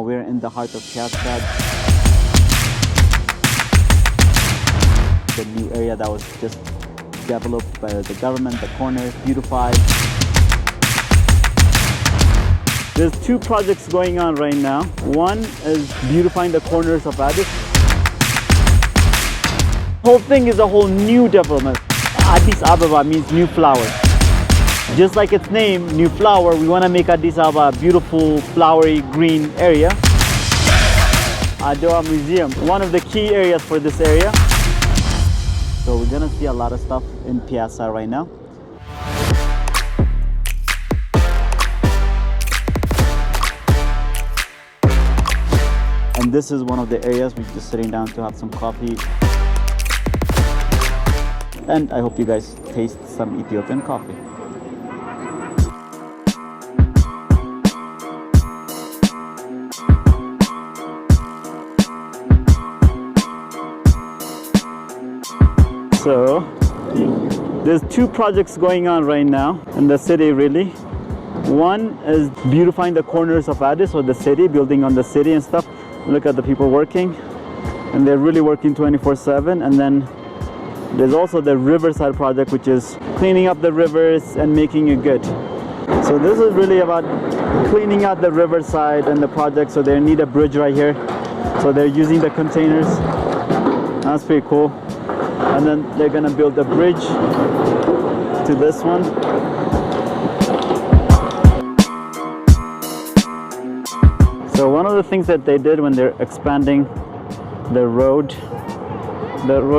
we're in the heart of Piazza, the new area that was just developed by the government, the corners, beautified. There's two projects going on right now. One is beautifying the corners of Addis. The whole thing is a whole new development. Addis Ababa means new flower. Just like its name, new flower, we want to make Addis Ababa a beautiful, flowery, green area. Adwa Museum, one of the key areas for this area. So we're gonna see a lot of stuff in Piazza right now. And this is one of the areas we're just sitting down to have some coffee. And I hope you guys taste some Ethiopian coffee. So there's two projects going on right now in the city really. One is beautifying the corners of Addis or the city, building on the city and stuff. Look at the people working, and they're really working 24/7. And then there's also the Riverside project, which is cleaning up the rivers and making it good. So this is really about cleaning out the riverside and the project. So they need a bridge right here. So they're using the containers. That's pretty cool. And then they're gonna build a bridge to this one. So one of the things that they did when they're expanding the road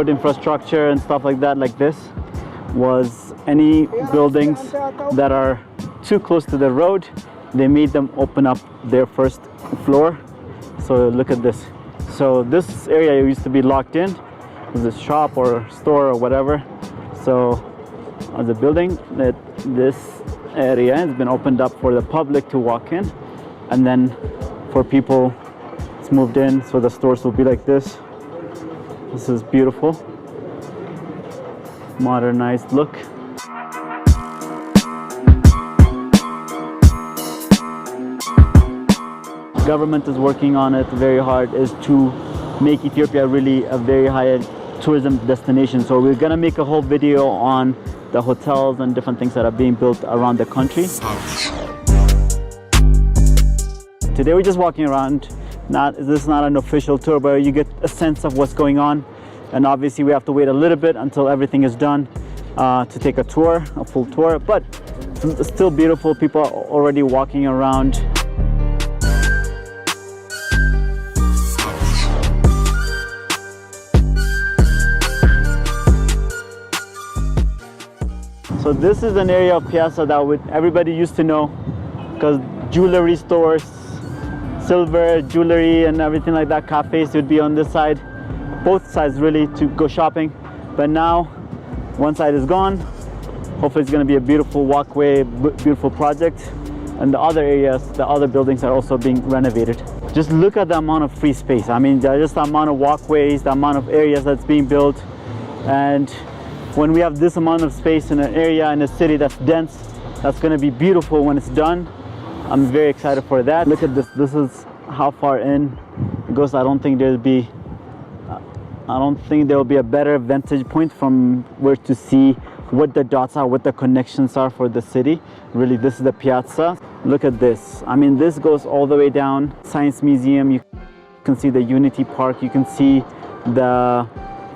infrastructure and stuff like that, like this, was any buildings that are too close to the road, they made them open up their first floor. So look at this. So this area used to be locked in. It was a shop or store or whatever. So as a building, that this area has been opened up for the public to walk in, and then for people it's moved in. So the stores will be like this. This is beautiful, modernized look. Government is working on it very hard, is to make Ethiopia really a very high tourism destination. So we're gonna make a whole video on the hotels and different things that are being built around the country. Today we're just walking around. This is not an official tour, but you get a sense of what's going on. And obviously we have to wait a little bit until everything is done to take a tour, a full tour. But it's still beautiful. People are already walking around. So this is an area of Piazza that everybody used to know, because jewelry stores, silver, jewelry and everything like that, cafes would be on this side, both sides really, to go shopping. But now one side is gone. Hopefully it's going to be a beautiful walkway, beautiful project. And the other areas, the other buildings are also being renovated. Just look at the amount of free space. I mean, just the amount of walkways, the amount of areas that's being built. And when we have this amount of space in an area, in a city that's dense, that's going to be beautiful when it's done. I'm very excited for that. Look at this. This is how far in it goes. I don't think there will be a better vantage point from where to see what the dots are, what the connections are for the city. Really, this is the Piazza. Look at this. I mean, this goes all the way down. Science Museum. You can see the Unity Park. You can see the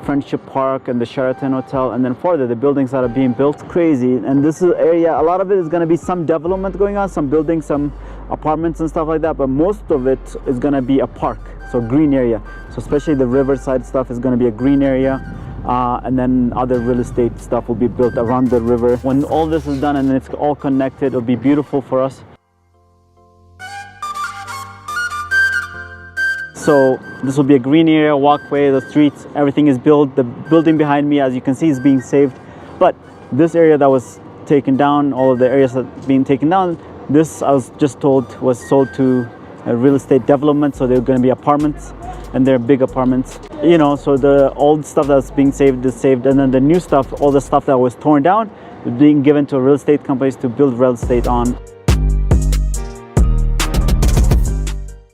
Friendship Park and the Sheraton Hotel, and then further the buildings that are being built. Crazy. And this is area, a lot of it is going to be some development going on, some buildings, some apartments and stuff like that, but most of it is going to be a park, so green area. So especially the Riverside stuff is going to be a green area, and then other real estate stuff will be built around the river. When all this is done and it's all connected, it'll be beautiful for us. So this will be a green area, walkway, the streets, everything is built. The building behind me, as you can see, is being saved. But this area that was taken down, all of the areas that are being taken down, this, I was just told, was sold to a real estate development. So they're going to be apartments, and they're big apartments. You know, so the old stuff that's being saved is saved, and then the new stuff, all the stuff that was torn down, is being given to real estate companies to build real estate on.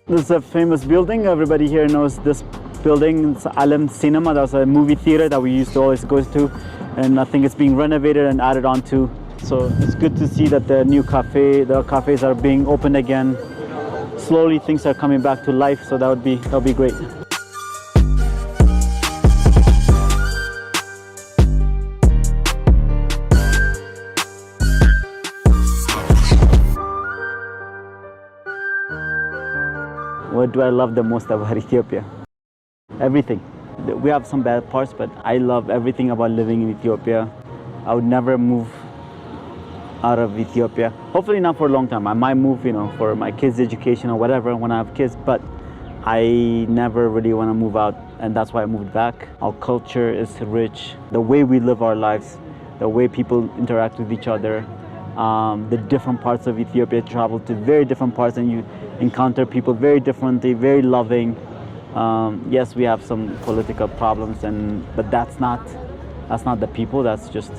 This is a famous building. Everybody here knows this building. It's Alam Cinema. That was a movie theater that we used to always go to, and I think it's being renovated and added on to. So it's good to see that the cafes are being opened again. Slowly things are coming back to life, so that would be great. What do I love the most about Ethiopia? Everything. We have some bad parts, but I love everything about living in Ethiopia. I would never move out of Ethiopia. Hopefully not for a long time. I might move, for my kids' education or whatever when I have kids, but I never really want to move out, and that's why I moved back. Our culture is rich. The way we live our lives, the way people interact with each other, the different parts of Ethiopia, travel to very different parts, and you encounter people very differently, very loving. Yes, we have some political problems, but that's not the people. That's just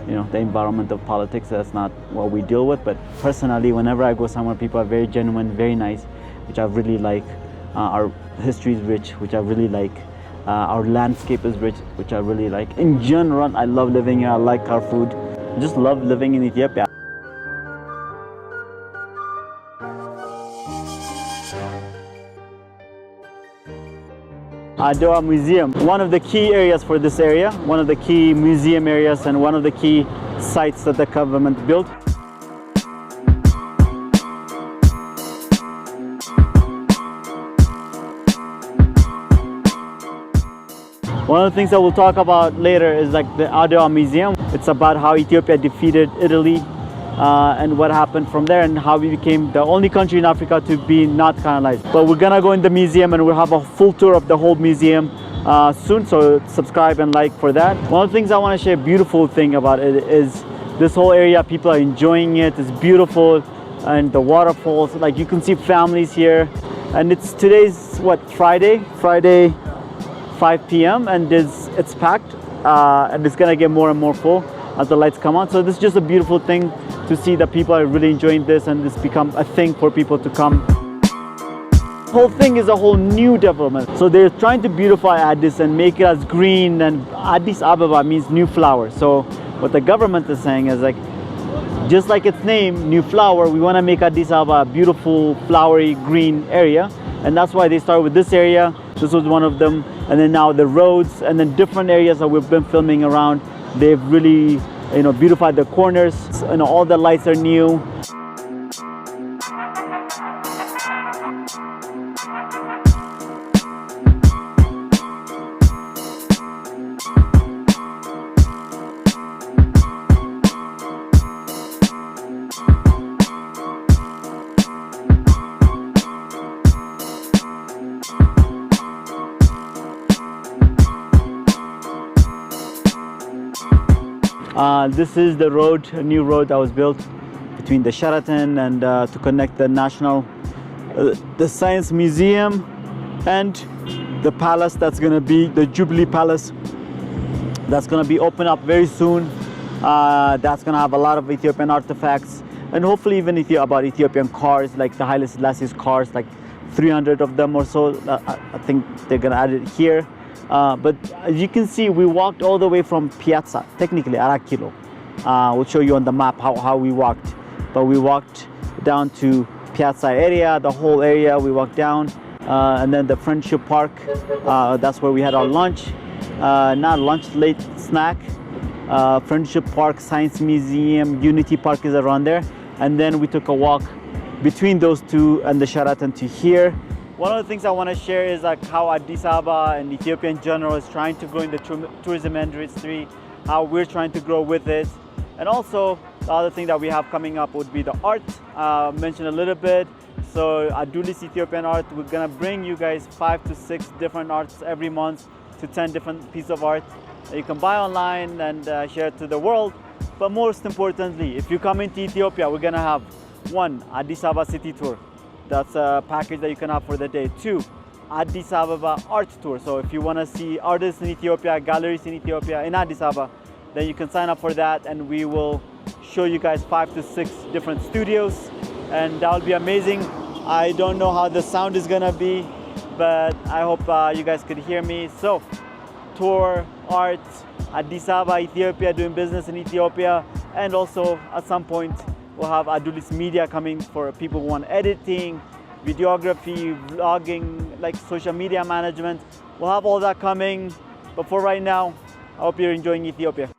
the environment of politics. That's not what we deal with. But personally, whenever I go somewhere, people are very genuine, very nice, which I really like. Our history is rich, which I really like. Our landscape is rich, which I really like. In general, I love living here. I like our food. I just love living in Ethiopia. Adwa Museum, one of the key areas for this area, one of the key museum areas, and one of the key sites that the government built. One of the things that we'll talk about later is like the Adwa Museum. It's about how Ethiopia defeated Italy and what happened from there, and how we became the only country in Africa to be not colonized. But we're gonna go in the museum and we'll have a full tour of the whole museum soon, so subscribe and like for that. One of the things I want to share, beautiful thing about it is this whole area, people are enjoying it. It's beautiful, and the waterfalls, like you can see families here. And today's Friday 5 p.m. and it's packed, and it's gonna get more and more full as the lights come on. So this is just a beautiful thing to see that people are really enjoying this, and this become a thing for people to come. The whole thing is a whole new development. So they're trying to beautify Addis and make it as green, and Addis Ababa means new flower. So what the government is saying is just like its name, new flower, we want to make Addis Ababa a beautiful, flowery, green area. And that's why they started with this area. This was one of them. And then now the roads, and then different areas that we've been filming around. They've really, beautified the corners. All the lights are new. This is the road, a new road that was built between the Sheraton and to connect the the Science Museum and the palace. That's going to be the Jubilee Palace. That's going to be opened up very soon. That's going to have a lot of Ethiopian artifacts, and hopefully even about Ethiopian cars, like the Haile Selassie's cars, like 300 of them or so. I think they're going to add it here. But as you can see, we walked all the way from Piazza, technically Arakilo. We'll show you on the map how we walked. But we walked down to Piazza area, the whole area we walked down. And then the Friendship Park, that's where we had our lunch. Not lunch, late snack. Friendship Park, Science Museum, Unity Park is around there. And then we took a walk between those two and the Sheraton to here. One of the things I want to share is how Addis Ababa and Ethiopia in general is trying to grow in the tourism industry, how we're trying to grow with it. And also, the other thing that we have coming up would be the art, mentioned a little bit. So Adulis Ethiopian Art, we're going to bring you guys 5 to 6 different arts every month, to 10 different pieces of art that you can buy online and share it to the world. But most importantly, if you come into Ethiopia, we're going to have 1, Addis Ababa City Tour. That's a package that you can have for the day. 2, Addis Ababa Art Tour. So if you want to see artists in Ethiopia, galleries in Ethiopia, in Addis Ababa, then you can sign up for that, and we will show you guys 5 to 6 different studios, and that will be amazing. I don't know how the sound is gonna be, but I hope you guys could hear me. So, tour, art, Addis Ababa, Ethiopia, doing business in Ethiopia, and also at some point we'll have Adulis Media coming for people who want editing, videography, vlogging, like social media management. We'll have all that coming, but for right now, I hope you're enjoying Ethiopia.